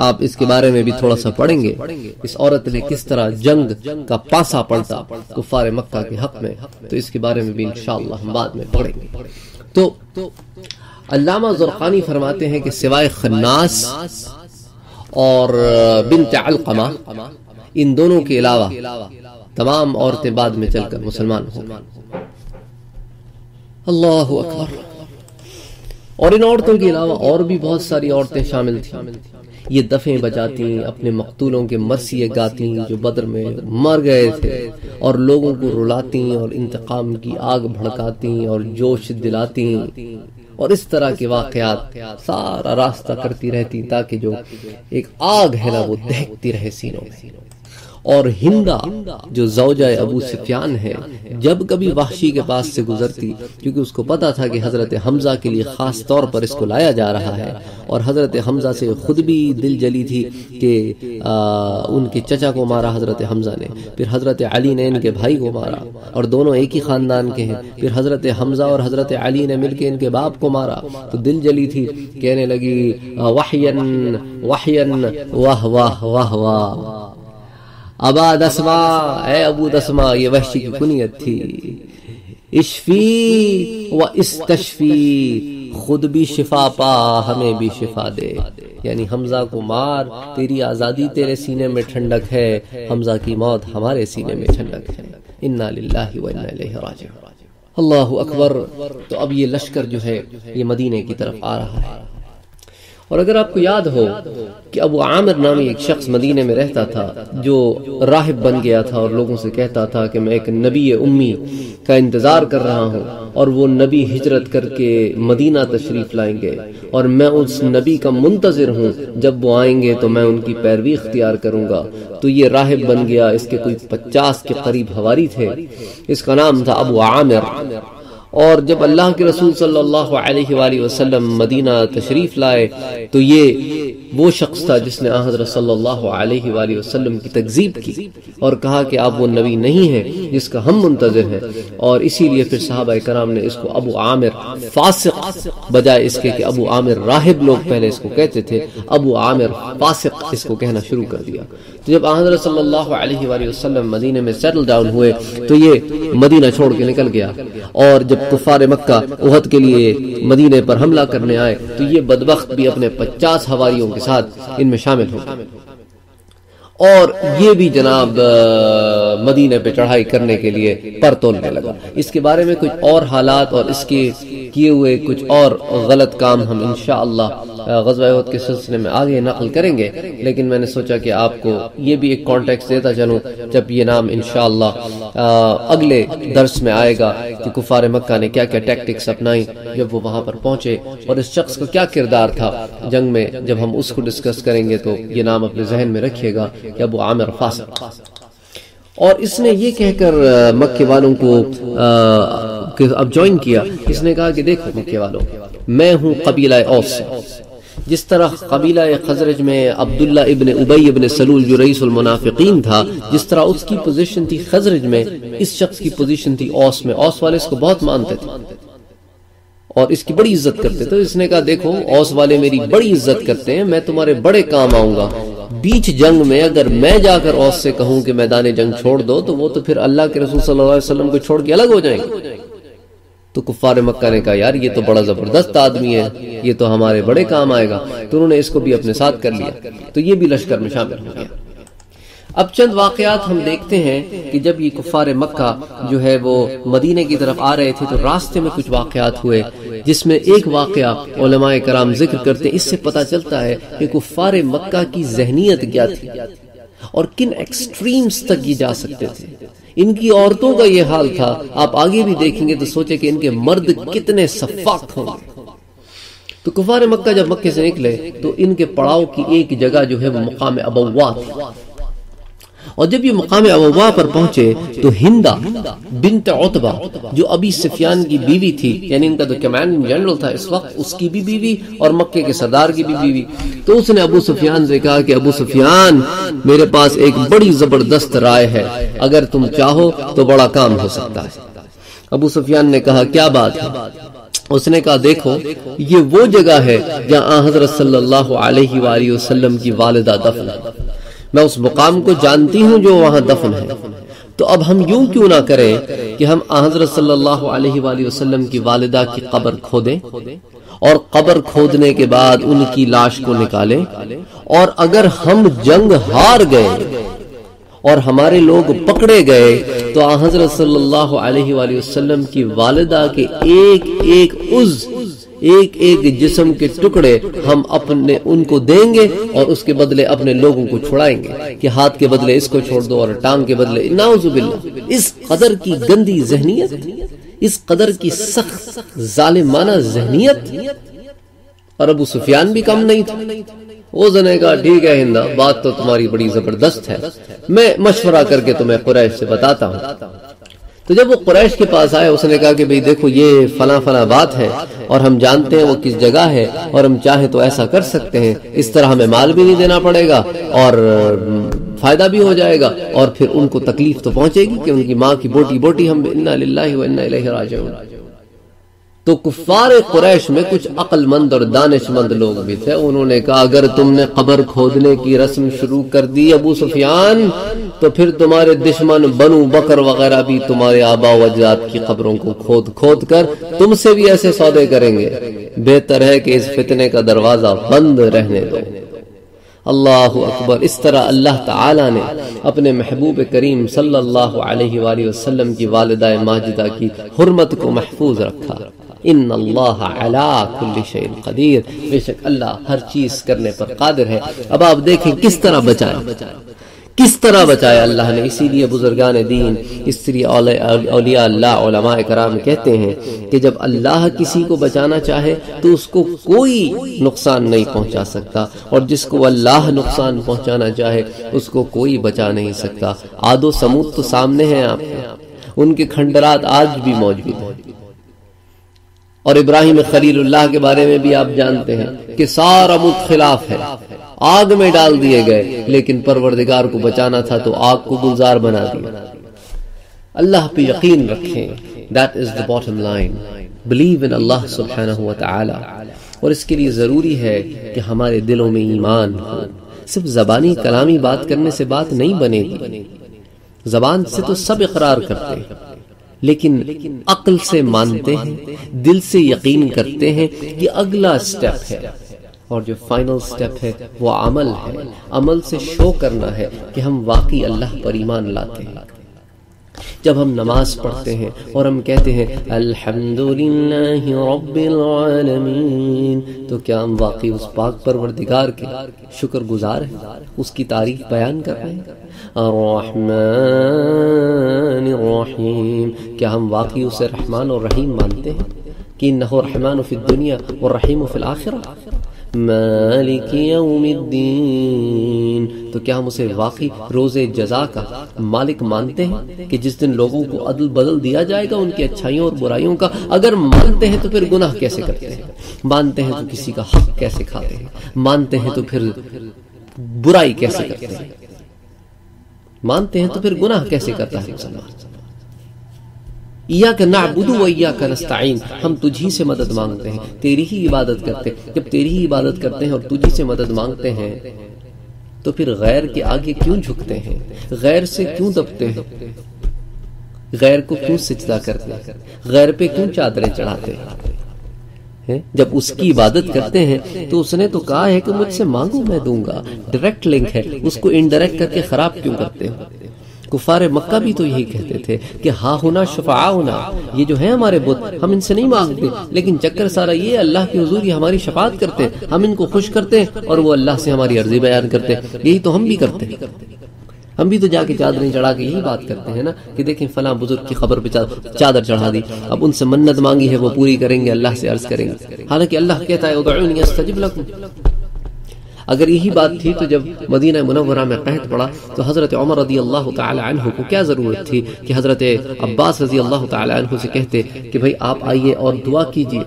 آپ اس کے بارے میں بھی تھوڑا سا پڑھیں گے. اس عورت نے کس طرح جنگ کا پاسا پلٹا کفار مکہ کے حق میں, تو اس کے بارے میں بھی انشاءاللہ ہم بعد میں پڑھیں گے. تو علامہ زرقانی فرماتے ہیں کہ سوائے خناس اور بنت علقمہ ان دونوں کے علاوہ تمام عورتیں بعد میں چل کر مسلمان ہو گئیں. اللہ اکبر. اور ان عورتوں کے علاوہ اور بھی بہت ساری عورتیں شامل تھیں. یہ دفیں بجاتی, اپنے مقتولوں کے مرثیے گاتی جو بدر میں مر گئے تھے, اور لوگوں کو رلاتی اور انتقام کی آگ بھڑکاتی اور جوش دلاتی, اور اس طرح کے واقعات سارا راستہ کرتی رہتی تاکہ جو ایک آگ ہے نا وہ دہکتی رہے سینوں میں. اور ہندا جو زوجہ ابو سفیان ہے جب کبھی وحشی کے پاس سے گزرتی, کیونکہ اس کو پتا تھا کہ حضرت حمزہ کے لیے خاص طور پر اس کو لایا جا رہا ہے, اور حضرت حمزہ سے خود بھی دل جلی تھی کہ ان کے چچا کو مارا حضرت حمزہ نے, پھر حضرت علی نے ان کے بھائی کو مارا, اور دونوں ایک ہی خاندان کے ہیں. پھر حضرت حمزہ اور حضرت علی نے مل کے ان کے باپ کو مارا, تو دل جلی تھی, کہنے لگی وحین وحین واہ واہ واہ واہ ابا دسما, اے ابو دسما, یہ وحشی کی کنیت تھی. اشفی و استشفی, خود بھی شفا پا ہمیں بھی شفا دے. یعنی حمزہ کو مار, تیری آزادی تیرے سینے میں ٹھنڈک ہے, حمزہ کی موت ہمارے سینے میں ٹھنڈک ہے. انا للہ و انا الیہ راجعون. اللہ اکبر. تو اب یہ لشکر جو ہے یہ مدینے کی طرف آ رہا ہے. اور اگر آپ کو یاد ہو کہ ابو عامر نامی ایک شخص مدینے میں رہتا تھا جو راہب بن گیا تھا اور لوگوں سے کہتا تھا کہ میں ایک نبی امی کا انتظار کر رہا ہوں, اور وہ نبی ہجرت کر کے مدینہ تشریف لائیں گے, اور میں اس نبی کا منتظر ہوں, جب وہ آئیں گے تو میں ان کی پیروی اختیار کروں گا. تو یہ راہب بن گیا. اس کے کوئی 50 کے قریب حواری تھے. اس کا نام تھا ابو عامر. اور جب اللہ کے رسول صلی اللہ علیہ وآلہ وسلم مدینہ تشریف لائے تو یہ وہ شخص تھا جس نے حضرت صلی اللہ علیہ وآلہ وسلم کی تکذیب کی اور کہا کہ آپ وہ نبی نہیں ہیں جس کا ہم منتظر ہیں. اور اسی لیے پھر صحابہ کرام نے اس کو ابو عامر فاسق بجائے اس کے کہ ابو عامر راہب لوگ پہلے اس کو کہتے تھے, ابو عامر فاسق اس کو کہنا شروع کر دیا. تو جب حضرت صلی اللہ علیہ وآلہ وسلم مدینے میں سیٹل ڈاؤن ہوئے تو یہ مدینہ چھوڑ کے نکل گیا. اور جب کفار مکہ احد کے لیے مدینے پر حملہ کرنے آئے تو یہ بدبخت بھی اپنے 50 حواریوں کے ساتھ ان میں شامل ہو گئے, اور یہ بھی جناب مدینے پہ چڑھائی کرنے کے لیے پر تولنے لگا. اس کے بارے میں کچھ اور حالات اور اس کے کیے ہوئے کچھ اور غلط کام ہم انشاءاللہ غزوہ احد کے سلسلے میں آگے نقل کریں گے, لیکن میں نے سوچا کہ آپ کو یہ بھی ایک کانٹیکسٹ دیتا چلوں جب یہ نام انشاءاللہ اگلے درس میں آئے گا کہ کفار مکہ نے کیا کیا ٹیکٹکس اپنائی جب وہ وہاں پر پہنچے, اور اس شخص کا کیا کردار تھا جنگ میں. جب ہم اس کو ڈسکس کریں گے تو یہ نام اپنے ذہن میں رکھیے گا کہ ابو عامر فاسق. اور اس نے یہ کہہ کر مکے والوں کو اب جوائن کیا. اس نے کہا کہ دیکھو مکے والوں, میں ہوں قبیلہ اوس سے. جس طرح قبیلہ خزرج میں عبداللہ ابن ابی ابن سلول جو رئیس المنافقین تھا, جس طرح اس کی پوزیشن تھی خزرج میں, اس شخص کی پوزیشن تھی اوس میں. اوس والے اس کو بہت مانتے تھے اور اس کی بڑی عزت کرتے تھے. اس نے کہا دیکھو اوس والے میری بڑی عزت کرتے ہیں, میں تمہارے بڑے کام آؤں گا. بیچ جنگ میں اگر میں جا کر اوس سے کہوں کہ میدان جنگ چھوڑ دو تو وہ تو پھر اللہ کے رسول صلی اللہ علیہ وسلم کو چھوڑ کے الگ ہو جائیں گے. تو کفار مکہ نے کہا یار یہ تو بڑا زبردست آدمی ہے, یہ تو ہمارے بڑے کام آئے گا. تو انہوں نے اس کو بھی اپنے ساتھ کر لیا, تو یہ بھی لشکر میں شامل ہو گیا. اب چند واقعات ہم دیکھتے ہیں کہ جب یہ کفار مکہ جو ہے وہ مدینے کی طرف آ رہے تھے تو راستے میں کچھ واقعات ہوئے, جس میں ایک واقعہ علماء کرام ذکر کرتے ہیں. اس سے پتہ چلتا ہے کہ کفار مکہ کی ذہنیت کیا تھی اور کن ایکسٹریمز تک یہ جا سکتے تھے. ان کی عورتوں کا یہ حال تھا, آپ آگے بھی دیکھیں گے تو سوچیں کہ ان کے مرد کتنے سفاک ہوں گے. تو کفار مکہ جب مکے سے نکلے تو ان کے پڑاؤ کی ایک جگہ جو ہے وہ مقام ابوا تھی, اور جب یہ مقام ابوا پر پہنچے تو ہندا بنت عتبہ جو ابی سفیان کی بیوی تھی، یعنی ان کا تو کمانڈنگ جنرل تھا اس وقت، اس کی بھی بیوی اور مکے کے سردار کی بھی بیوی، تو اس نے ابو سفیان سے کہا کہ ابو سفیان میرے پاس ایک بڑی زبردست رائے ہے، اگر تم چاہو تو بڑا کام ہو سکتا ہے۔ ابو سفیان نے کہا کیا بات ہے؟ اس نے کہا دیکھو یہ وہ جگہ ہے جہاں حضرت صلی اللہ علیہ وآلہ وسلم کی والدہ دفن ہے، میں اس مقام کو جانتی ہوں جو وہاں دفن ہے، تو اب ہم یوں کیوں نہ کریں کہ ہم حضرت صلی اللہ علیہ وآلہ وسلم کی والدہ کی قبر کھودیں اور قبر کھودنے کے بعد ان کی لاش کو نکالیں، اور اگر ہم جنگ ہار گئے اور ہمارے لوگ پکڑے گئے تو حضرت صلی اللہ علیہ وآلہ وسلم کی والدہ کے ایک ایک عضو، ایک ایک جسم کے ٹکڑے ہم اپنے ان کو دیں گے اور اس کے بدلے اپنے لوگوں کو چھڑائیں گے کہ ہاتھ کے بدلے اس کو چھوڑ دو اور ٹانگ کے بدلے، نعوذ باللہ۔ اس قدر کی گندی ذہنیت، اس قدر کی سخت ظالمانہ ذہنیت، اور ابو سفیان بھی کم نہیں تھا۔ اس نے کہا ٹھیک ہے ہندا، بات تو تمہاری بڑی زبردست ہے، میں مشورہ کر کے تمہیں قریش سے بتاتا ہوں۔ تو جب وہ قریش کے پاس آئے اس نے کہا کہ بھئی دیکھو یہ فلاں فلاں بات ہے اور ہم جانتے ہیں وہ کس جگہ ہے، اور ہم چاہیں تو ایسا کر سکتے ہیں، اس طرح ہمیں مال بھی نہیں دینا پڑے گا اور فائدہ بھی ہو جائے گا، اور پھر ان کو تکلیف تو پہنچے گی کہ ان کی ماں کی بوٹی بوٹی ہم انا للہ و انا الیہ راجعون۔ تو کفار قریش میں کچھ عقل مند اور دانش مند لوگ بھی تھے، انہوں نے کہا اگر تم نے قبر کھودنے کی رسم شروع کر دی ابو سفیان تو پھر تمہارے دشمن بنو بکر وغیرہ بھی تمہارے آباء و اجداد کی قبروں کو کھود کھود کر تم سے بھی ایسے سودے کریں گے، بہتر ہے کہ اس فتنے کا دروازہ بند رہنے دو۔ اللہ اکبر۔ اس طرح اللہ تعالی نے اپنے محبوب کریم صلی اللہ علیہ وآلہ وسلم کی والدہ ماجدہ کی حرمت کو محفوظ رکھا۔ ان اللہ علی کل شیء قدیر، بے شک اللہ ہر چیز کرنے پر قادر ہے۔ اب آپ دیکھیں کس طرح بچایا، کس طرح بچایا اللہ نے۔ اسی لیے بزرگان دین، اس لیے اولیاء اللہ، علماء کرام کہتے ہیں کہ جب اللہ کسی کو بچانا چاہے تو اس کو کوئی نقصان نہیں پہنچا سکتا، اور جس کو اللہ نقصان پہنچانا چاہے اس کو کوئی بچا نہیں سکتا۔ عاد و سمود تو سامنے ہیں آپ کے، ان کے کھنڈرات آج بھی موجود ہیں، اور ابراہیم خلیل اللہ کے بارے میں بھی آپ جانتے ہیں کہ سارا ملک خلاف ہے، آگ میں ڈال دیے گئے، لیکن پروردگار کو بچانا تھا تو آگ کو گلزار بنا دیا۔ اللہ پہ یقین رکھیں، that is the bottom line. believe in اللہ سبحانہ وتعالی، اور اس کے لیے ضروری ہے کہ ہمارے دلوں میں ایمان ہو۔ صرف زبانی کلامی بات کرنے سے بات نہیں بنے گی، زبان سے تو سب اقرار کرتے ہیں لیکن عقل سے مانتے ہیں، دل سے یقین کرتے ہیں کہ اگلا سٹیپ ہے، اور جو فائنل سٹیپ ہے وہ عمل ہے۔ عمل سے شو کرنا ہے کہ ہم واقعی اللہ پر ایمان لاتے ہیں۔ جب ہم نماز پڑھتے ہیں اور ہم کہتے ہیں الحمدللہ رب العالمین، تو کیا ہم واقعی اس پاک پروردگار کے شکر گزار ہیں، اس کی تعریف بیان کر رہے ہیں؟ الرحمن الرحیم، کیا ہم واقعی اسے رحمان اور رحیم مانتے ہیں کہ انہ رحمان فی الدنیا والرحیم فی الآخرہ؟ مالک یوم الدین، تو کیا ہم اسے واقعی روز جزا کا مالک مانتے ہیں کہ جس دن لوگوں کو عدل بدل دیا جائے گا ان کی اچھائیوں اور برائیوں کا؟ اگر مانتے ہیں تو پھر گناہ کیسے کرتے ہیں؟ مانتے ہیں تو کسی کا حق کیسے کھاتے ہیں؟ مانتے ہیں تو پھر برائی کیسے کرتے ہیں؟ مانتے ہیں تو پھر گناہ کیسے کرتا ہے مسلمان؟ ایاک نعبد و ایاک نستعین، ہم تجھی سے مدد مانگتے ہیں، تیری ہی عبادت کرتے ہیں۔ جب تیری ہی عبادت کرتے ہیں اور تجھی سے مدد مانگتے ہیں تو پھر غیر کے آگے کیوں جھکتے ہیں؟ غیر سے کیوں دبتے ہیں؟ غیر کو کیوں سجدہ کرتے ہیں؟ غیر پہ کیوں چادریں چڑھاتے ہیں؟ جب اس کی عبادت کرتے ہیں تو اس نے تو کہا ہے کہ مجھ سے مانگو میں دوں گا، ڈائریکٹ لنک ہے، اس کو انڈائریکٹ کر کے خراب کیوں کرتے ہیں؟ کفار مکہ بھی تو یہی کہتے تھے کہ ہاں ہونا شفاعنا، یہ جو ہے ہمارے بت، ہم ان سے نہیں مانگتے، لیکن چکر سارا یہ اللہ کے حضور یہ ہماری شفاعت کرتے ہیں، ہم ان کو خوش کرتے ہیں اور وہ اللہ سے ہماری عرضی بیان کرتے ہیں۔ یہی تو ہم بھی کرتے ہیں، ہم بھی تو جا کے چادریں چڑھا کے یہی بات کرتے ہیں نا کہ دیکھیں فلاں بزرگ کی خبر پہ چادر چڑھا دی، اب ان سے منت مانگی ہے وہ پوری کریں گے، اللہ سے عرض کریں گے، حالانکہ اللہ کہتا ہے ادعونی استجب لکم۔ اگر یہی بات تھی تو جب مدینہ منورہ میں قحط پڑا تو حضرت عمر رضی اللہ تعالی عنہ کو کیا ضرورت تھی کہ حضرت عباس رضی اللہ تعالی عنہ سے کہتے کہ بھئی آپ آئیے اور دعا کیجیے،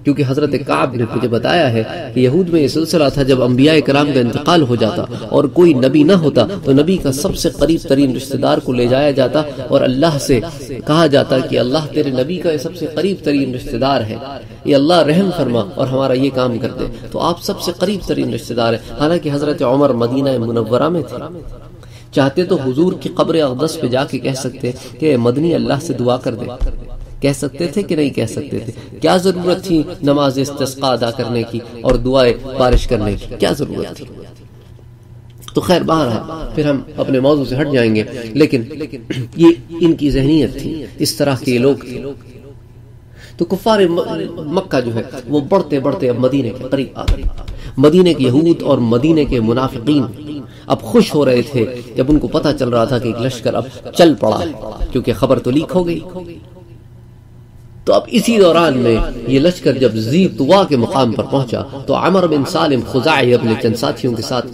کیونکہ حضرت کعب نے مجھے بتایا ہے کہ یہود میں یہ سلسلہ تھا جب انبیاء کرام کا انتقال ہو جاتا اور کوئی نبی نہ ہوتا تو نبی کا سب سے قریب ترین رشتہ دار کو لے جایا جاتا اور اللہ سے کہا جاتا کہ اللہ تیرے نبی کا سب سے قریب ترین رشتہ دار ہے، یہ اللہ رحم فرما اور ہمارا یہ کام کر دے، تو آپ سب سے قریب ترین رشتہ دار ہیں۔ حالانکہ حضرت عمر مدینہ منورہ میں تھے، چاہتے تو حضور کی قبر اقدس پہ جا کے کہہ سکتے کہ مدنی اللہ سے دعا کر دے، کہہ سکتے تھے کہ نہیں کہہ سکتے تھے؟ کیا ضرورت تھی نماز استسقاء ادا کرنے کی اور دعائے بارش کرنے کی؟ کیا ضرورت تھی؟ تو خیر بہرحال پھر ہم اپنے موضوع سے ہٹ جائیں گے، لیکن یہ ان کی ذہنیت تھی، اس طرح کے لوگ تھے۔ تو کفار مکہ جو ہے وہ بڑھتے بڑھتے اب مدینے کے قریب آ گئے۔ مدینے کے یہود اور مدینے کے منافقین اب خوش ہو رہے تھے جب ان کو پتہ چل رہا تھا کہ ایک لشکر اب چل پڑا ہے، کیونکہ خبر تو لیک ہو گئی۔ تو اب اسی دوران میں یہ لشکر جب ذی طوا کے مقام پر پہنچا تو عمر بن سالم خزاعی اپنے چند ساتھیوں کے ساتھ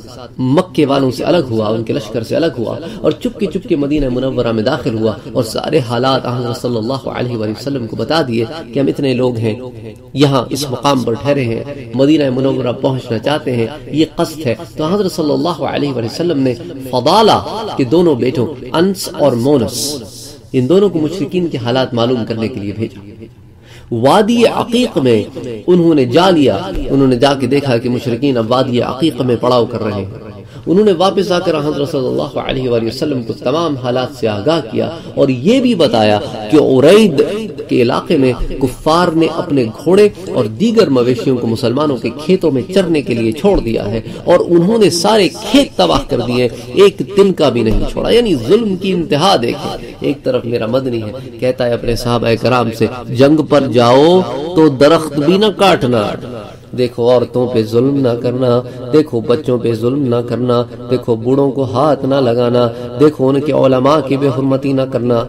مکے والوں سے الگ ہوا، ان کے لشکر سے الگ ہوا اور چپ کے مدینہ منورہ میں داخل ہوا اور سارے حالات حضرت صلی اللہ علیہ وآلہ وسلم کو بتا دیے کہ ہم اتنے لوگ ہیں، یہاں اس مقام پر ٹھہرے ہیں، مدینہ منورہ پہنچنا چاہتے ہیں، یہ قصد ہے۔ تو حضرت صلی اللہ علیہ وآلہ وسلم نے فضالہ کے دونوں بیٹوں انس اور مونس، ان دونوں کو مشرکین کے حالات معلوم کرنے کے لیے بھیجا۔ وادی عقیق میں انہوں نے جا لیا، انہوں نے جا کے دیکھا کہ مشرکین اب وادی عقیق میں پڑاؤ کر رہے ہیں۔ انہوں نے واپس آ کر حضرت صلی اللہ علیہ وآلہ وسلم کو تمام حالات سے آگاہ کیا اور یہ بھی بتایا کہ عرید کے علاقے میں کفار نے اپنے گھوڑے اور دیگر مویشیوں کو مسلمانوں کے کھیتوں میں چرنے کے لیے چھوڑ دیا ہے اور انہوں نے سارے کھیت تباہ کر دیے، ایک دن کا بھی نہیں چھوڑا۔ یعنی ظلم کی انتہا دیکھیں۔ ایک طرف میرا مدنی ہے، کہتا ہے اپنے صحابہ کرام سے جنگ پر جاؤ تو درخت بھی نہ کاٹنا، دیکھو عورتوں پہ ظلم نہ کرنا، دیکھو بچوں پہ ظلم نہ کرنا، دیکھو بوڑھوں کو ہاتھ نہ لگانا، دیکھو ان کے علماء کی بے حرمتی نہ کرنا۔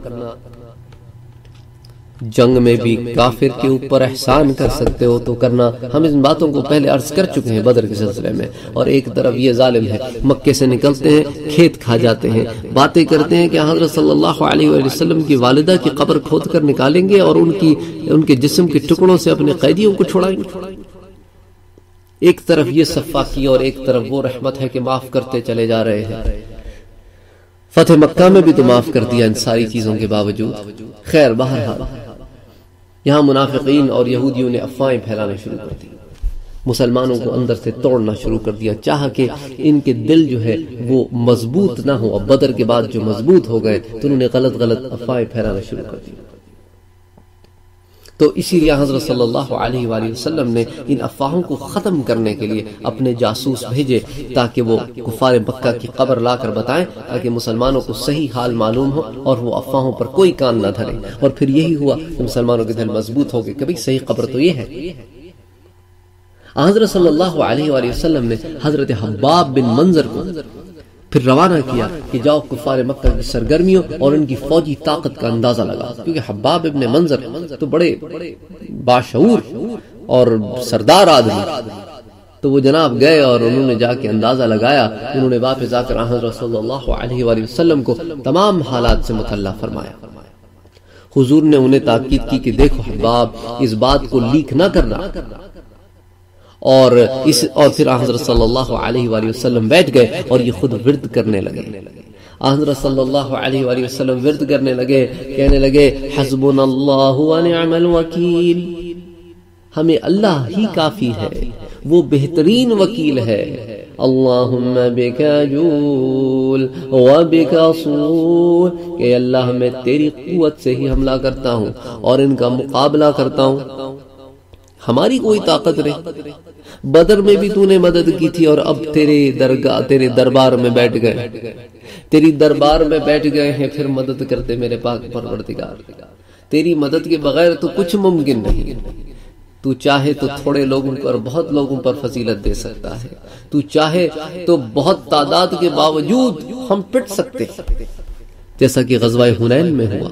جنگ میں بھی کافر کے اوپر احسان کر سکتے ہو تو کرنا۔ ہم ان باتوں کو پہلے عرض کر چکے ہیں بدر کے سلسلے میں۔ اور ایک طرف یہ ظالم ہے، مکے سے نکلتے ہیں، کھیت کھا جاتے ہیں، باتیں کرتے ہیں کہ حضرت صلی اللہ علیہ وآلہ وسلم کی والدہ کی قبر کھود کر نکالیں گے اور ان کے جسم کے ٹکڑوں سے اپنے قیدیوں کو چھڑائیں گے۔ ایک طرف یہ سفاکی اور ایک طرف وہ رحمت ہے کہ معاف کرتے چلے جا رہے ہیں۔ فتح مکہ میں بھی تو معاف کر دیا ان ساری چیزوں کے باوجود۔ خیر بہرحال یہاں منافقین اور یہودیوں نے افواہیں پھیلانا شروع کر دی، مسلمانوں کو اندر سے توڑنا شروع کر دیا، چاہا کہ ان کے دل جو ہے وہ مضبوط نہ ہو۔ اب بدر کے بعد جو مضبوط ہو گئے تو انہوں نے غلط افواہیں پھیلانا شروع کر دی۔ تو اسی لیے حضرت صلی اللہ علیہ وآلہ وسلم نے ان افواہوں کو ختم کرنے کے لیے اپنے جاسوس بھیجے تاکہ وہ کفار مکہ کی قبر لا کر بتائیں، تاکہ مسلمانوں کو صحیح حال معلوم ہو اور وہ افواہوں پر کوئی کان نہ دھرے۔ اور پھر یہی ہوا کہ مسلمانوں کے دل مضبوط ہو گئے کہ صحیح قبر تو یہ ہے۔ حضرت صلی اللہ علیہ وآلہ وسلم نے حضرت حباب بن منظر کو پھر روانہ کیا کہ جاؤ کفار مکہ کی سرگرمیوں اور ان کی فوجی طاقت کا اندازہ لگا، کیونکہ حباب ابن منظر تو بڑے باشعور اور سردار آدمی، تو وہ جناب گئے اور انہوں نے جا کے اندازہ لگایا۔ انہوں نے واپس آ کر حضرت صلی اللہ علیہ وآلہ وسلم کو تمام حالات سے مطلع فرمایا۔ حضور نے انہیں تاکید کی کہ دیکھو حباب، اس بات کو لیک نہ کرنا، اور پھر حضرت صلی اللہ علیہ وآلہ وسلم بیٹھ گئے اور یہ خود ورد کرنے لگے۔ حضرت صلی اللہ علیہ وآلہ وسلم ورد کرنے لگے، کہنے لگے حسبنا اللہ ونعم الوکیل، ہمیں اللہ ہی کافی ہے، وہ بہترین وکیل ہے۔ اللہم بک جول وبک صول، کہ اللہ میں تیری قوت سے ہی حملہ کرتا ہوں اور ان کا مقابلہ کرتا ہوں، ہماری کوئی طاقت نہیں۔ بدر میں بھی تو نے مدد کی تھی اور اب تیرے دربار میں بیٹھ گئے، تیری دربار میں بیٹھ گئے ہیں، پھر مدد کرتے میرے پاک پروردگار۔ تیری مدد کے بغیر تو کچھ ممکن نہیں۔ تو چاہے تو تھوڑے لوگوں پر بہت لوگوں پر فضیلت دے سکتا ہے، تو چاہے تو بہت تعداد کے باوجود ہم پٹ سکتے، جیسا کہ غزوہ حنین میں ہوا۔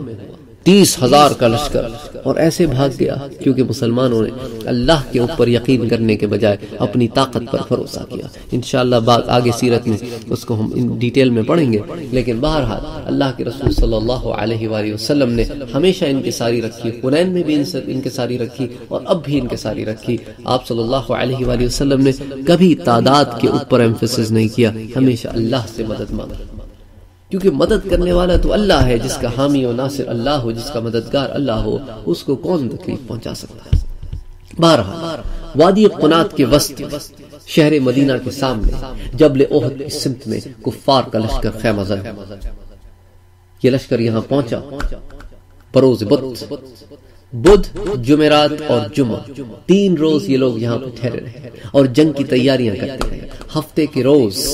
30,000 کا لشکر اور ایسے بھاگ گیا کیونکہ مسلمانوں نے اللہ کے اوپر یقین کرنے کے بجائے اپنی طاقت پر بھروسہ کیا. انشاءاللہ آگے سیرت میں اس کو ہم ڈیٹیل میں پڑھیں گے، لیکن بہرحال اللہ کے رسول صلی اللہ علیہ وآلہ وسلم نے ہمیشہ انکساری رکھی، حنین میں بھی انکساری رکھی اور اب بھی انکساری رکھی. آپ صلی اللہ علیہ وآلہ وسلم نے کبھی تعداد کے اوپر ایمفیسس نہیں کیا، ہمیشہ اللہ سے مدد مانگی، کیونکہ مدد کرنے والا تو اللہ ہے، جس کا حامی و ناصر اللہ ہو، جس کا مددگار اللہ ہو، اس کو کون تکلیف پہنچا سکتا ہے. بہرحال وادی قنات کے وسط شہر مدینہ کے سامنے جبل احد کی سمت میں کفار کا لشکر خیمہ زن. یہ لشکر یہاں پہنچا بروز بدھ، جمعرات اور جمعہ، 3 روز یہ لوگ یہاں پہ ٹھہرے رہے اور جنگ کی تیاریاں کرتے رہے. ہفتے کے روز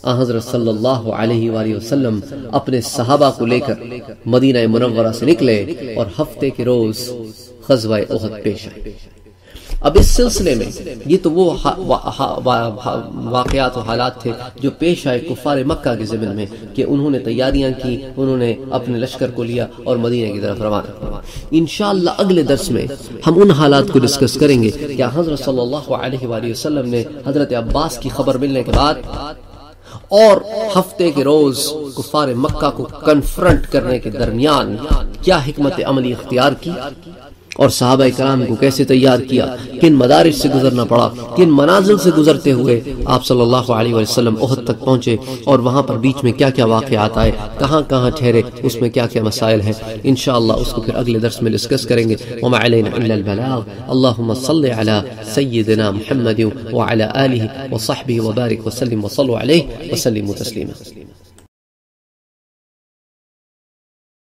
حضرت صلی اللہ علیہ وآلہ وسلم اپنے صحابہ کو لے کر مدینہ منورہ سے نکلے اور ہفتے کے روز غزوہ احد پیش آئے. اب اس سلسلے میں یہ تو وہ واقعات و حالات تھے جو پیش آئے کفار مکہ کے ضمن میں کہ انہوں نے تیاریاں کی، انہوں نے اپنے لشکر کو لیا اور مدینہ کی طرف روانہ. انشاءاللہ اگلے درس میں ہم ان حالات کو ڈسکس کریں گے کہ حضرت صلی اللہ علیہ وآلہ وسلم نے حضرت عباس کی خبر ملنے کے بعد اور ہفتے کے روز کفار مکہ کو کنفرنٹ کرنے کے درمیان کیا حکمت عملی اختیار کی اور صحابہ کرام کو کیسے تیار کیا، کن مدارج سے گزرنا پڑا، کن منازل سے گزرتے ہوئے آپ صلی اللہ علیہ وسلم احد تک پہنچے اور وہاں پر بیچ میں کیا کیا واقعات آئے، کہاں کہاں ٹھہرے، اس میں کیا کیا مسائل ہیں. انشاءاللہ اس کو پھر اگلے درس میں ڈسکس کریں گے. وما علینا الا البلاغ. اللهم صل على سيدنا محمد وعلى آله وصحبه وبارك وسلم وصلوا عليه وسلموا تسليما.